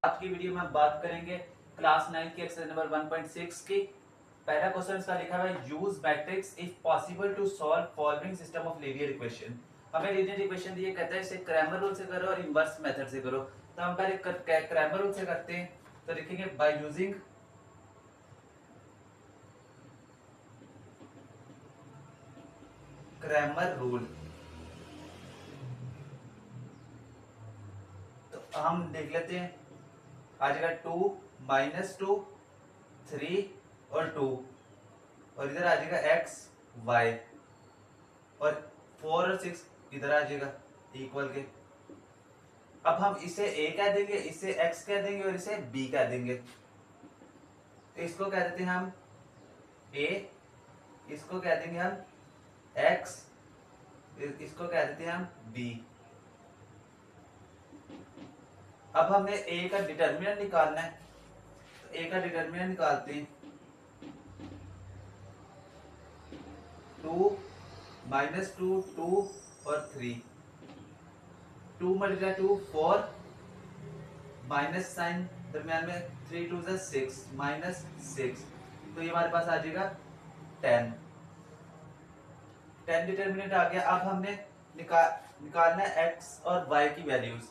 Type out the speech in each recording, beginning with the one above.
आज की वीडियो में हम बात करेंगे क्लास 9 की एक्सरसाइज नंबर 1.6 की। पहला क्वेश्चन इसका लिखा हुआ है use matrix if possible to solve following system of linear equation. हमें लीनियर इक्वेशन दिए, कहता है इसे क्रैमर रूल से करो और इनवर्स मेथड से करो। तो हम पहले क्रैमर रूल से करते हैं। तो लिखेंगे बाय यूजिंग क्रैमर रूल। तो हम देख लेते हैं, आ जाएगा 2 -2 3 और 2 और इधर आ जाएगा x y और 4 और 6 इधर आ जाएगा इक्वल के। अब हम इसे a कह देंगे, इसे x कह देंगे और इसे b कह देंगे। तो इसको कह देते हैं हम a, इसको कह देंगे हम x, इसको कह देते हैं हम b। अब हमने a का डिटर्मिनेंट निकालना है, तो a का डिटर्मिनेंट निकालते हैं। 2 -2 2 और 3, 2 × 2 4 माइनस साइन दरमियान में 3 2 6 -6, तो ये हमारे पास आ जाएगा 10 डिटर्मिनेंट आ गया। अब हमने निकालना है x और y की वैल्यूज।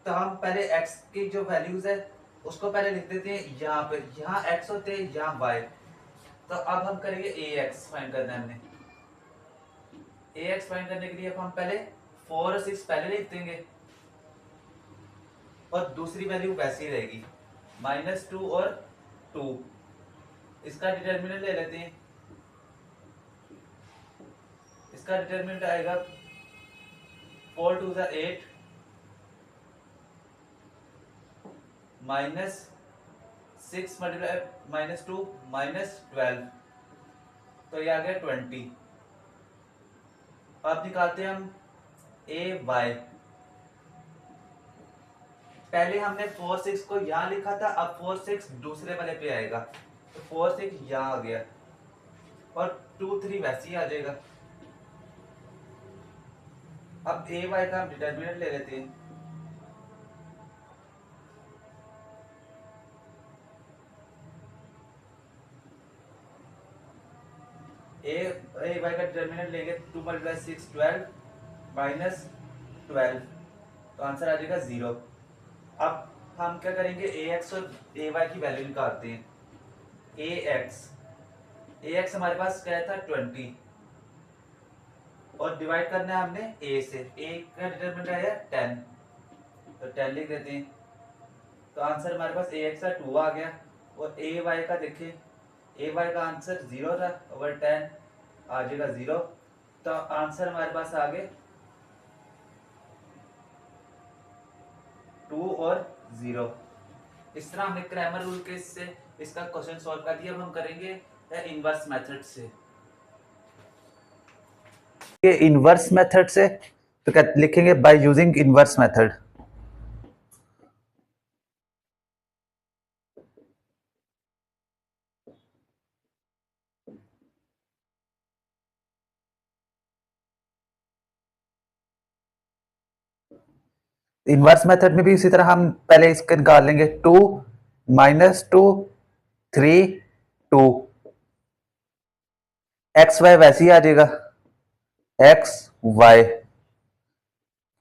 तो हम पहले x की जो वैल्यूज है उसको पहले लिख देते हैं यहाँ पे, यहाँ x होते हैं, यहाँ y। तो अब हम करेंगे ax फाइंड करना है हमने। ax फाइंड करने के लिए अब हम पहले 4 और 6 पहले लिख देंगे और दूसरी वैल्यू वैसी रहेगी -2 और 2। इसका डिटर्मिनेंट ले लेते हैं। इसका डिटर्मिनेंट आएगा 4 2 8 -6 मल्टीप्लाई -2 -12, तो ये आ गया 20। अब निकालते हैं हम a y। पहले हमने 4 6 को यहाँ लिखा था, अब 4 6 दूसरे वाले पे आएगा, तो 4 6 यहाँ आ गया और 2 3 वैसे ही आ जाएगा। अब a y का हम डिटर्मिनेंट ले लेते हैं। a y का डिटर्मिनेंट लेंगे 2 × 6 12 -12, तो आंसर आ जाएगा 0। अब हम क्या करेंगे, ax और ay की वैल्यू निकालते हैं। ax हमारे पास क्या था 20 और डिवाइड करना है हमने a से। a का डिटरमिनेंट आया 10, तो 10 लिख देते हैं। तो आंसर हमारे पास ax का 2 आ गया और ay का देखें, ay का आंसर 0 था, ओवर 10 आ जाएगा 0। तो आंसर हमारे पास आ गए 2 और 0। इस तरह हमने क्रैमर रूल के से इसका क्वेश्चन सॉल्व कर दिया। अब हम करेंगे इनवर्स मेथड से। इनवर्स मेथड से तो लिखेंगे by using inverse method. Inverse method में भी इसी तरह हम पहले इसके निकाल लेंगे 2 -2 3 2, एक्स वाई वैसे ही आ जाएगा एक्स वाई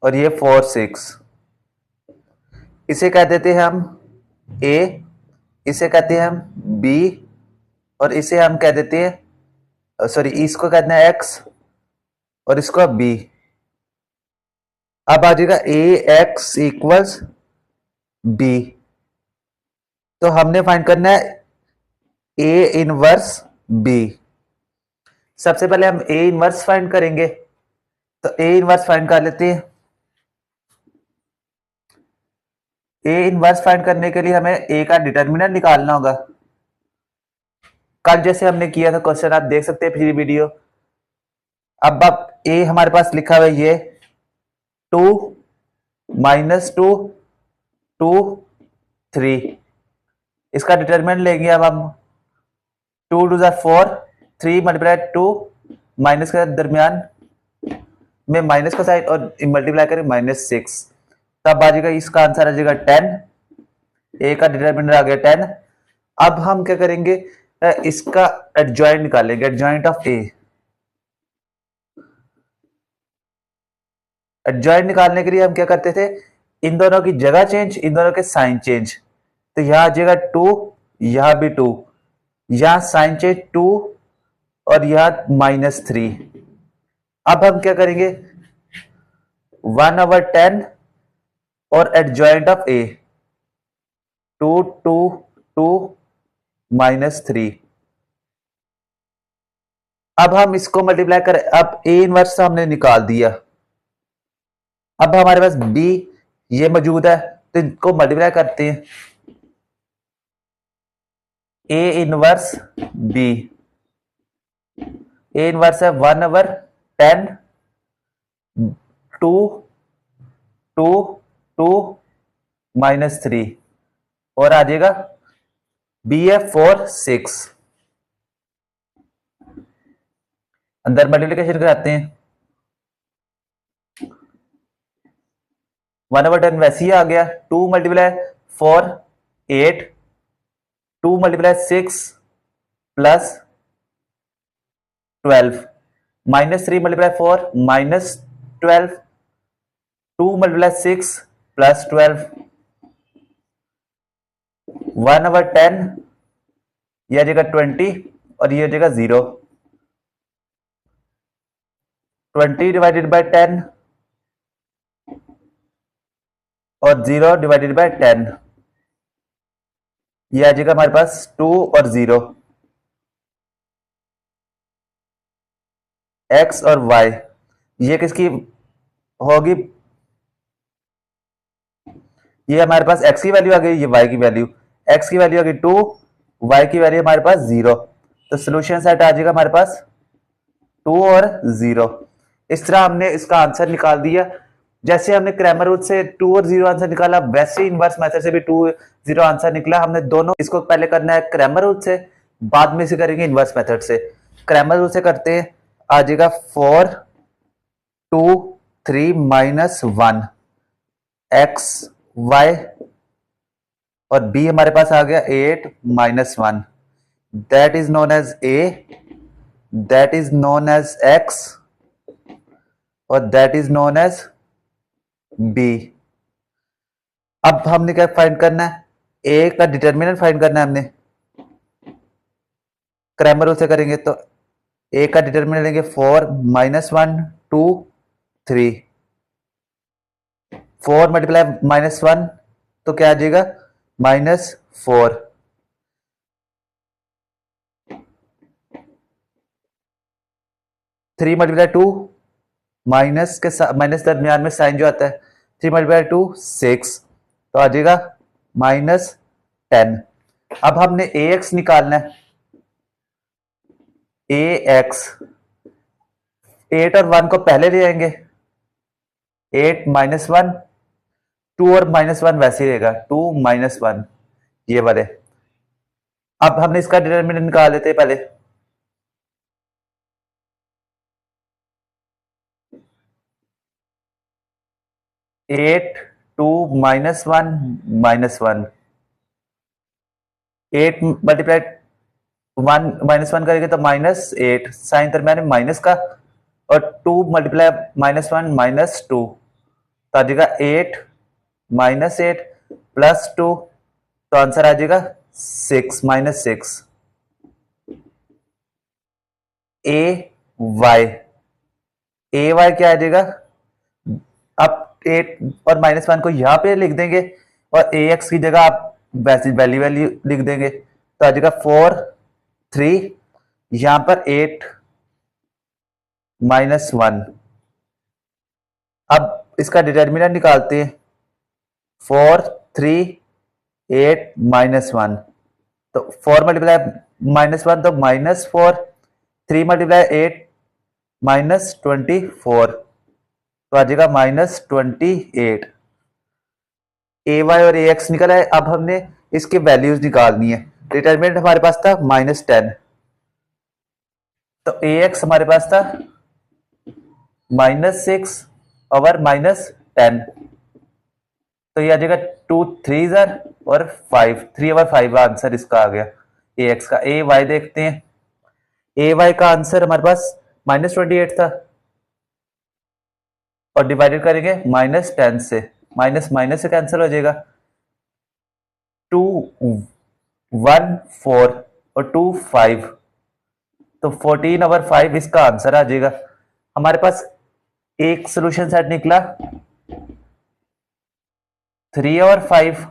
और ये 4 6। इसे कह देते हैं हम a, इसे कहते हैं हम b और इसे हम कह देते हैं, सॉरी इसको कहते हैं x और इसको b। अब आ जाएगा ax इक्वल्स b। तो हमने फाइंड करना है a इनवर्स b। सबसे पहले हम a इनवर्स फाइंड करेंगे, तो a इनवर्स फाइंड कर लेते हैं। a इनवर्स फाइंड करने के लिए हमें a का डिटर्मिनेंट निकालना होगा। कल जैसे हमने किया था क्वेश्चन, आप देख सकते हैं फिर वीडियो। अब a हमारे पास लिखा हुआ है ये 2 -2 2 3, इसका डिटर्मिनेंट लेंगे। अब हम 2 2 4 3 मल्टीप्लाई 2 माइनस के दरमियान में माइनस का साइन और मल्टीप्लाई करें -6, तब आ जाएगा इसका आंसर आ जाएगा 10। ए का डिटरमिनेंट आ गया 10। अब हम क्या करेंगे, इसका एडजॉइंट निकालेंगे, एडजॉइंट ऑफ ए। एडजॉइंट निकालने के लिए हम क्या करते थे, इन दोनों की जगह चेंज, इन दोनों के साइन चेंज। तो यहां आ जाएगा 2, यहां भी 2, यहां साइन चेंज 2 और यहां -3। अब हम क्या करेंगे, 1/10 और एडजॉइंट ऑफ ए 2 2 2 -3। अब हम इसको मल्टीप्लाई करें, अब ए इनवर्स हमने निकाल दिया। अब हमारे पास बी ये मौजूद है, तो इनको मल्टीप्लाई करते हैं। A inverse B, A inverse है 1/10 2 2 2 -3 और आ जाएगा बी है 4 6। अंदर मल्टीप्लिकेशन कराते हैं, 1/10 वैसे ही आ गया, 2 × 4 8, 2 × 6 +12, -3 × 4 -12, 2 × 6 +12, 1/10 यह आ जाएगा 20 और ये हो जाएगा 0। 20 / 10 और 0 / 10, ये आ जाएगा हमारे पास 2 और 0। x और y ये किसकी होगी, ये हमारे पास x की वैल्यू आ गई, ये y की वैल्यू, x की वैल्यू आ गई 2, y की वैल्यू हमारे पास 0। तो सोल्यूशन सेट आ जाएगा हमारे पास 2 और 0। इस तरह हमने इसका आंसर निकाल दिया। जैसे हमने क्रैमर रूल से 2 और 0 आंसर निकाला, वैसे इनवर्स मेथड से भी 2 0 आंसर निकला। हमने दोनों, इसको पहले करना है क्रैमर रूल से, बाद में इसे करेंगे इनवर्स मेथड से। क्रैमर रूल से करते हैं, आ जाएगा 4 2 3 -1 x y और b हमारे पास आ गया 8 -1, that is known as a, that is known as x और that is known as b। अब हमने क्या फाइंड करना है, a का डिटरमिनेंट फाइंड करना है हमने। क्रैमर रूल से करेंगे तो a का डिटरमिनेंट लेंगे 4 -1 2 3, 4 × -1 तो क्या आ जाएगा -4, 3 × 2 माइनस के माइनस दरमियान में साइन जो आता है, 3 × 2 6 तो आ जाएगा -10। अब हमने ax निकालना है, ax 8 और 1 को पहले ले आएंगे, 8 -1, 2 और -1 वैसे ही रहेगा, 2 -1 ये वाले। अब हमने इसका डिटरमिनेंट निकाल लेते हैं पहले, 8 2 -1 -1, 8 × 1 -1 करेंगे तो -8, साइन दरमियान में माइनस का, और 2 × -1 -2 तो आ जाएगा 8 -8 +2 तो आंसर आ जाएगा 6 -6। ए वाई क्या आ जाएगा, अब 8 और -1 को यहां पे लिख देंगे और ax की जगह आप वैसी वैल्यू लिख देंगे तो आ जाएगा 4 3, यहां पर 8 -1। अब इसका डिटरमिनेंट निकालते हैं, 4 3 8 -1 तो 4 × -1 तो -4, 3 × 8 -24 तो आ जाएगा -28। ए वाई और ए एक्स निकला है। अब हमने इसके वैल्यूज निकालनी है। डिटरमिनेंट हमारे पास था -10, तो ए एक्स हमारे पास था -6 और -10 तो ये आ जाएगा 2 3 ज़र और 5, 3/5 आंसर इसका आ गया ए एक्स का। ए वाई देखते हैं, ए वाई का आंसर हमारे पास -28 था और डिवाइडेड करेंगे -10 से, माइनस माइनस से कैंसिल हो जाएगा, 2 1 4 और 2 5, तो 14/5 इसका आंसर आ जाएगा। हमारे पास एक सोल्यूशन सेट निकला 3/5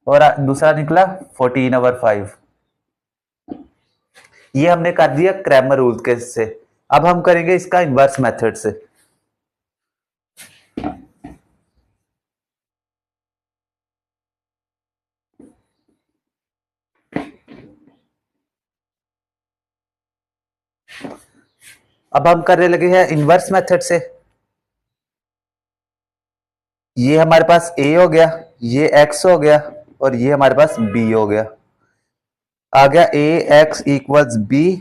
और दूसरा निकला 14/5। ये हमने कर दिया क्रैमर रूल के से। अब हम करेंगे इसका इनवर्स मेथड से। अब हम करने लगे हैं इनवर्स मेथड से। ये हमारे पास a हो गया, ये x हो गया और ये हमारे पास b हो गया। आ गया ax इक्वल्स b,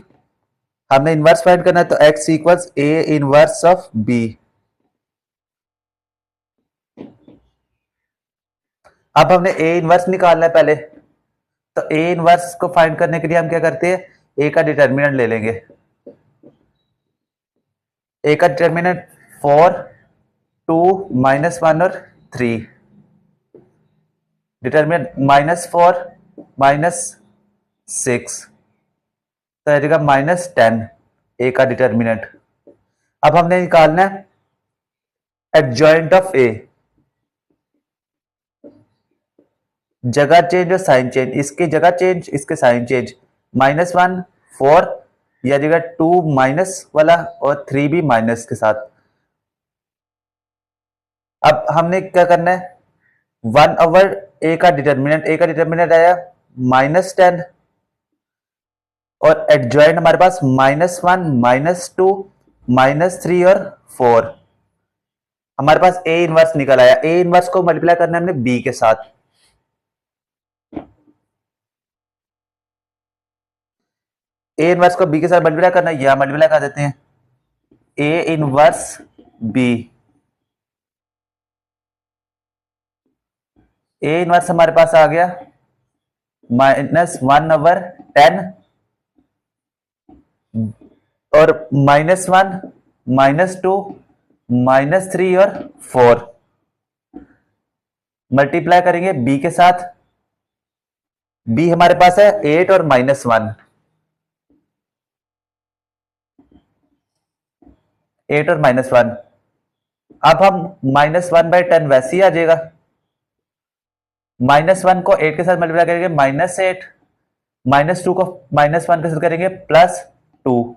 हमने इनवर्स फाइंड करना है तो x equals a inverse of b। अब हमने a इनवर्स निकालना है पहले, तो a इनवर्स को फाइंड करने के लिए हम क्या करते हैं, a का डिटर्मिनेंट ले लेंगे। a का डिटर्मिनेंट 4, 2, -1 और 3, डिटर्मिनेंट -4 -6, तो आएगा -10 a का डिटर्मिनेंट। अब हमने निकालना है एडजॉइंट ऑफ a, जगह चेंज और साइन चेंज, इसकी जगह चेंज इसके साइन चेंज, -1 4 या जगह 2 माइनस वाला और 3 भी माइनस के साथ। अब हमने क्या करना है, 1/a का डिटर्मिनेंट आया -10 और एडजॉइंट हमारे पास -1 -2 -3 और 4। हमारे पास a इनवर्स निकल आया। a इनवर्स को मल्टीप्लाई करना है हमने b के साथ। a इनवर्स को b के साथ मल्टीप्लाई करना है, यहां मल्टीप्लाई कर देते हैं, a inverse b। a inverse हमारे पास आ गया -1/10 और -1 -2 -3 और 4 मल्टीप्लाई करेंगे b के साथ। b हमारे पास है 8 और -1, 8 और -1। अब हम -1/10 वैसे ही आ जाएगा, -1 को 8 के साथ मल्टीप्लाई करेंगे -8, -2 को -1 के साथ करेंगे +2,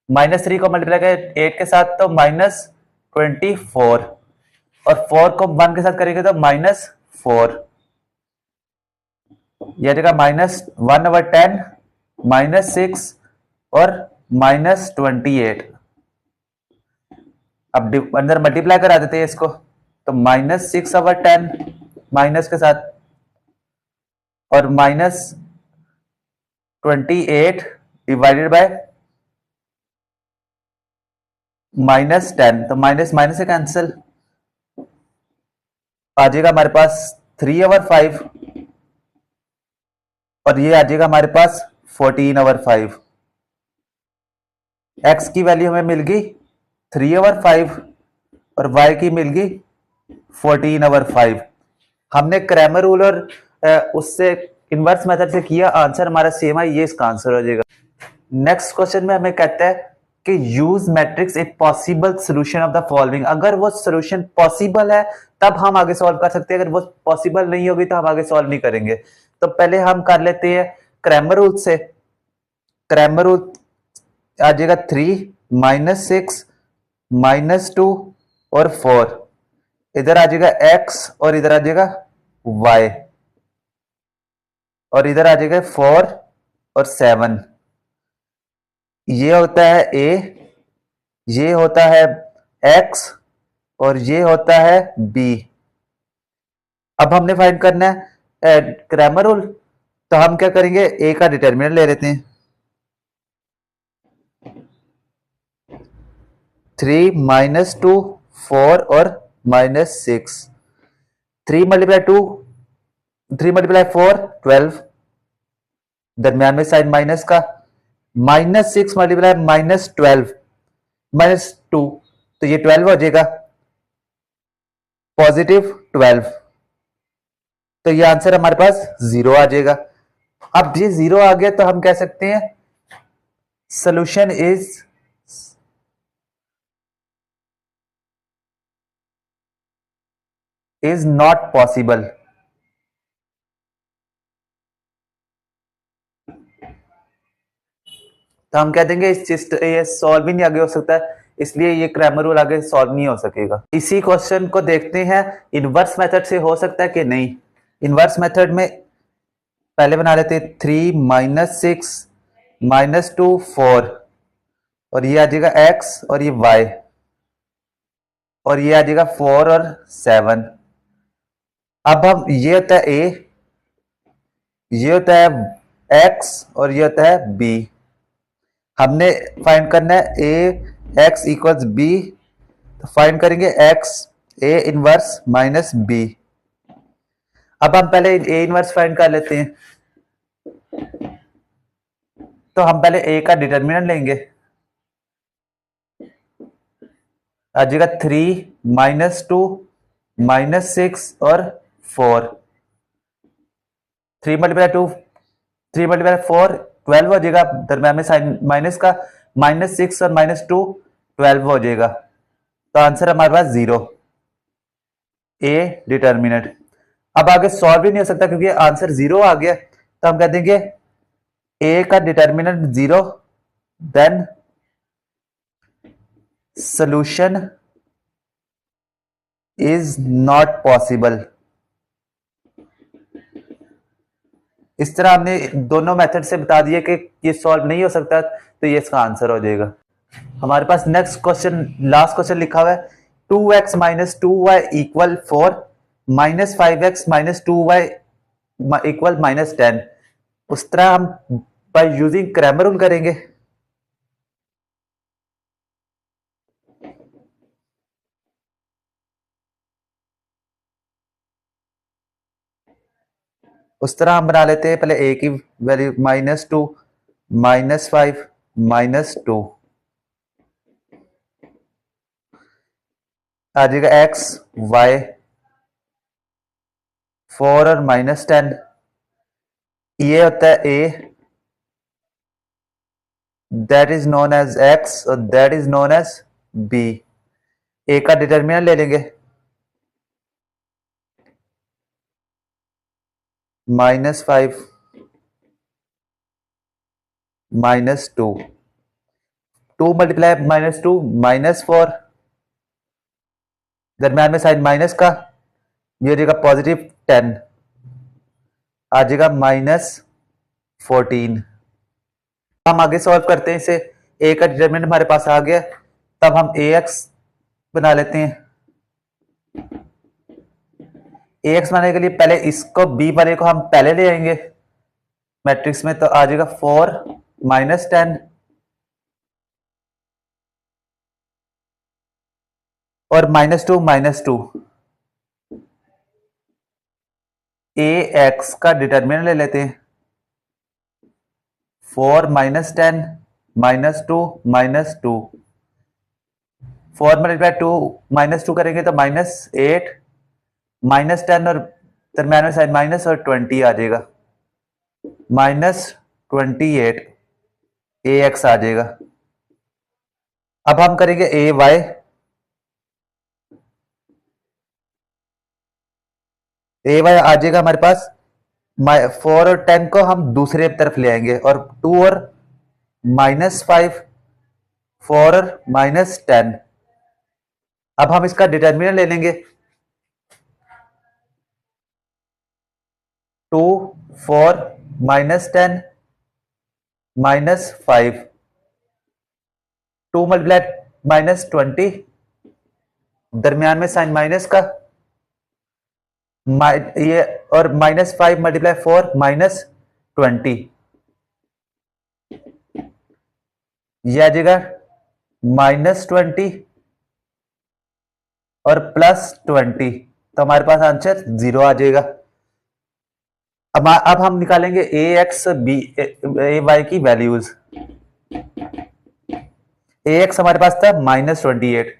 -3 को मल्टीप्लाई करेंगे 8 के साथ तो -24 और 4 को 1 के साथ करेंगे तो -4, यह जगह -1/10 -6 और -28। अब अंदर मल्टीप्लाई करा देते हैं इसको, तो -6/10 माइनस के साथ और -28 डिवाइडेड बाय -10, तो माइनस माइनस से कैंसिल आ जाएगा हमारे पास 3/5 और ये आ जाएगा हमारे पास 14/5। x की वैल्यू हमें मिल गई 3/5 और y की मिल गई 14/5। हमने क्रैमर रूल और उससे इनवर्स मेथड से किया, आंसर हमारा सेम है, ये इसका आंसर हो जाएगा। नेक्स्ट क्वेश्चन में हमें कहता है कि use matrix a possible solution of the following. अगर वो सोल्यूशन पॉसिबल है तब हम आगे सॉल्व कर सकते हैं, अगर वो पॉसिबल नहीं होगी तो हम आगे सॉल्व नहीं करेंगे। तो पहले हम कर लेते हैं क्रैमर रूल से। क्रैमर रूल आ जाएगा 3 -6 -2 और 4, इधर आ जाएगा x और इधर आ जाएगा y और इधर आ जाएगा 4 और 7। ये होता है a, ये होता है x और ये होता है b। अब हमने फाइंड करना है क्रैमर रूल, तो हम क्या करेंगे, a का डिटर्मिनेंट ले लेते हैं, 3 -2 4 और -6, 3 × 2 3 × 4 12, दरमियान में साइन माइनस का, -6 × -12 -2, तो ये 12 हो जाएगा, +12, तो ये आंसर हमारे पास 0 आ जाएगा। अब ये 0 आ गया तो हम कह सकते हैं सोल्यूशन इज नॉट पॉसिबल। तो हम कह देंगे इस चीज ये सॉल्व ही नहीं आगे हो सकता है, इसलिए ये क्रैमर रूल आगे सॉल्व नहीं हो सकेगा। इसी क्वेश्चन को देखते हैं इनवर्स मेथड से हो सकता है कि नहीं। इनवर्स मेथड में पहले बना लेते हैं 3 -6 -2 4, और ये आ जाएगा x और ये y, और ये आ जाएगा 4 और 7। अब हम ये होता है a, ये होता है x और ये होता है b। हमने फाइंड करना है a x इक्वल्स b, तो फाइंड करेंगे x a inverse minus b। अब हम पहले a इनवर्स फाइंड कर लेते हैं, तो हम पहले a का डिटर्मिनेंट लेंगे, आ जाएगा 3 -2 -6 और 4, 3 × 2 3 × 4 12 हो जाएगा, दरम्यान में साइन माइनस का, -6 और -2 12 हो जाएगा, तो आंसर हमारे पास 0, ए डिटर्मिनेंट। अब आगे सॉल्व ही नहीं हो सकता क्योंकि आंसर 0 आ गया, तो हम कह देंगे ए का determinant 0, then solution is not possible. इस तरह हमने दोनों मेथड से बता दिया कि ये सॉल्व नहीं हो सकता, तो ये इसका आंसर हो जाएगा। हमारे पास नेक्स्ट क्वेश्चन, लास्ट क्वेश्चन लिखा हुआ है 2x - 2y = 4 -5x - 2y = -10। उस तरह हम बाय यूजिंग क्रैमर रूल करेंगे। उस तरह हम बना लेते हैं, पहले a की वैल्यू -2 -5 -2, आ जाएगा x y 4 और -10, ये होता है a, that is known as x और that is known as b। a का डिटर्मिनेंट ले लेंगे, -5 -2, 2 × -2 -4, दरम्यान में साइन माइनस का, ये हो जाएगा +10, आ जाएगा -14। हम आगे सॉल्व करते हैं इसे, a का डिटरमिनेंट हमारे पास आ गया, तब हम ax बना लेते हैं। ax बनाने के लिए पहले इसको b वाले को हम पहले ले आएंगे मैट्रिक्स में, तो आ जाएगा 4 -10 और -2 -2। ax का डिटरमिनेंट ले लेते हैं, 4 -10 -2 -2, 4 × 2 -2 करेंगे तो -8, -10 और दरम्यान में साइन माइनस और 20 आ जाएगा, -28 ax आ जाएगा। अब हम करेंगे ay, आ जाएगा हमारे पास, 4 और 10 को हम दूसरे तरफ ले आएंगे, और 2 और -5, 4 और -10। अब हम इसका डिटर्मिनेंट ले लेंगे, 2 4 -10 -5, 2 × -20, दरमियान में साइन माइनस का, ये और -5 × 4 -20, ये आ जाएगा -20 और +20, तो हमारे पास आंसर 0 आ जाएगा। अब हम निकालेंगे ए एक्स बी ए वाई की वैल्यूज। ए एक्स हमारे पास था -28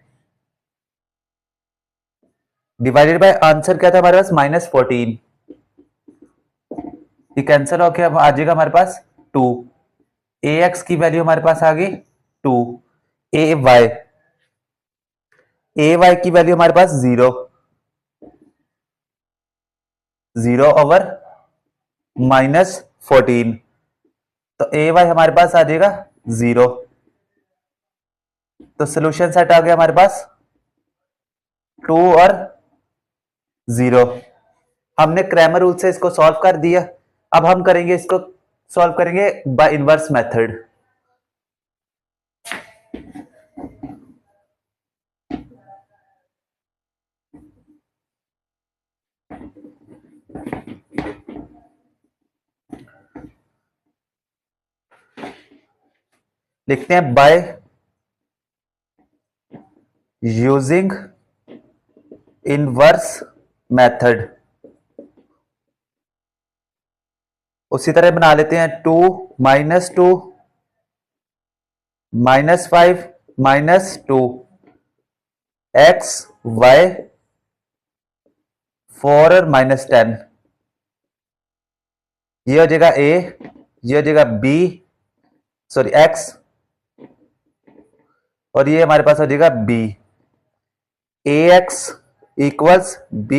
डिवाइडेड बाय आंसर क्या था हमारे पास -14। ये कैंसिल होके अब आ जाएगा हमारे पास 2। ए एक्स की वैल्यू हमारे पास आ गई 2। ए वाई की वैल्यू हमारे पास 0 ओवर -14। तो ए वाई हमारे पास आ जाएगा 0। तो सोल्यूशन सेट आ गया हमारे पास 2 और 0। हमने क्रैमर रूल से इसको सॉल्व कर दिया। अब हम करेंगे इसको सॉल्व करेंगे बाय इनवर्स मेथड। लिखते हैं बाय यूजिंग इनवर्स मेथड। उसी तरह बना लेते हैं 2 -2 -5 -2 x y 4 और -10। ये हो जाएगा a, ये हो जाएगा b, सॉरी x, और ये हमारे पास हो जाएगा b। ax इक्वल्स b,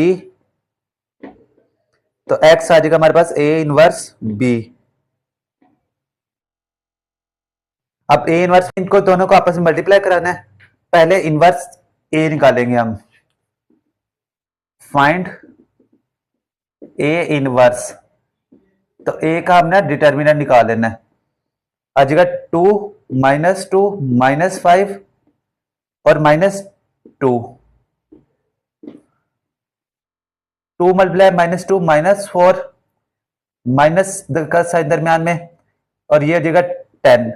तो x आ जाएगा हमारे पास a इनवर्स b। अब a इनवर्स इनको दोनों को आपस में मल्टीप्लाई कराना है। पहले इनवर्स a निकालेंगे हम। फाइंड a इनवर्स, तो a का हमने डिटर्मिनेंट निकाल लेना है। आ जाएगा 2 -2 -5 और -2। 2 मल्टीप्लाई -2 -4, माइनस का साइन दरमियान में, और ये हो जाएगा 10,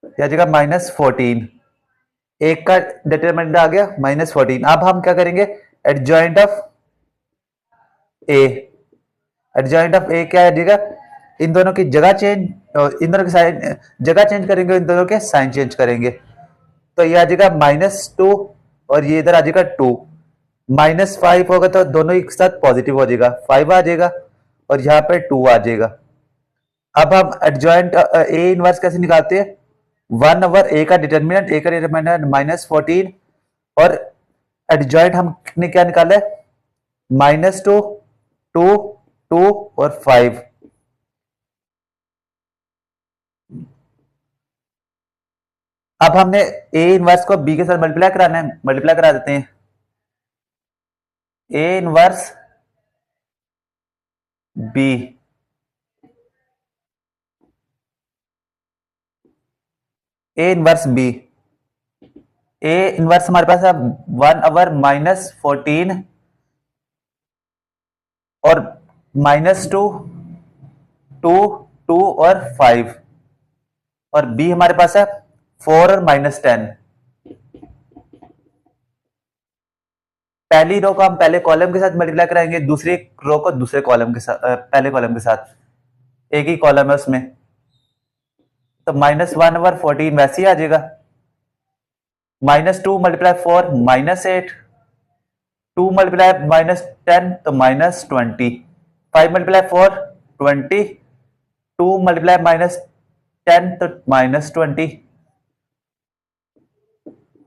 यह आ जाएगा -14। एक का डिटरमिनेंट आ गया -14। अब हम क्या करेंगे, adjoint of A. Adjoint of A क्या आ जाएगा, इन दोनों की जगह चेंज, इन दोनों की साइन जगह चेंज करेंगे, इन दोनों के साइन चेंज करेंगे। तो ये आ जाएगा -2 और ये इधर आ जाएगा 2। -5 होगा तो दोनों एक साथ पॉजिटिव हो जाएगा, 5 आ जाएगा और यहाँ पे 2 आ जाएगा। अब हम एडजॉइंट ए इनवर्स कैसे निकालते हैं, 1 ओवर ए का डिटर्मिनेंट, -14, और एडजॉइंट हमने क्या निकाला है, -2 2 2 और 5। अब हमने ए इनवर्स को बी के साथ मल्टीप्लाई कराना है, मल्टीप्लाई करा देते हैं। A inverse B, A inverse B, A inverse हमारे पास है 1 ओवर -14 और -2 2 2 और 5, और बी हमारे पास है 4 और -10। पहली रो को हम पहले कॉलम के साथ मल्टीप्लाई कराएंगे, दूसरी रो को दूसरे कॉलम के साथ, पहले कॉलम के साथ, एक ही कॉलम है उसमें। तो -1 ओवर 14 वैसे ही आ जाएगा। -2 मल्टीप्लाई 4 -8, 2 मल्टीप्लाई -10 तो -20, 5 मल्टीप्लाई 4 20, 2 मल्टीप्लाई -10 तो -20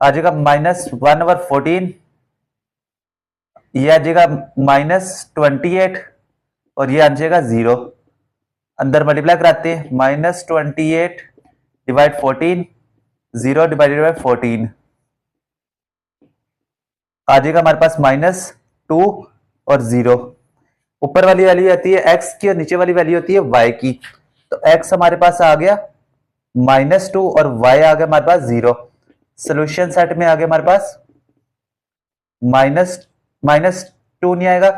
आ जाएगा। -1 ओवर 14, ये आ जाएगा -28 और ये आ जाएगा 0। अंदर मल्टीप्लाई कराते हैं, -28 डिवाइड 14, 0 डिवाइडेड बाई 14 आ जाएगा हमारे पास -2 और 0। ऊपर वाली वैल्यू आती है x की और नीचे वाली वैल्यू होती है y की। तो x हमारे पास आ गया -2 और y आ गया हमारे पास 0। सोल्यूशन सेट में आ गया हमारे पास -2 नहीं आएगा,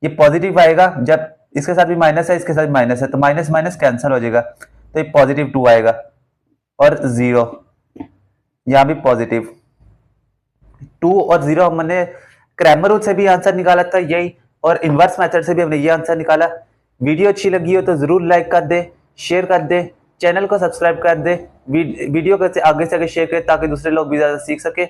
ये पॉजिटिव आएगा। जब इसके साथ भी माइनस है, इसके साथ भी माइनस है, तो माइनस माइनस कैंसिल हो जाएगा, तो ये +2 आएगा, और 0 यहां भी पॉजिटिव। 2 और 0 हमने क्रैमर रूल से भी आंसर निकाला था यही, और इनवर्स मेथड से भी हमने ये आंसर निकाला। वीडियो अच्छी लगी हो तो ज़रूर लाइक कर दे, शेयर कर दे, चैनल को सब्सक्राइब कर दे, वीडियो को आगे से आगे शेयर करें ताकि दूसरे लोग भी ज़्यादा सीख सके।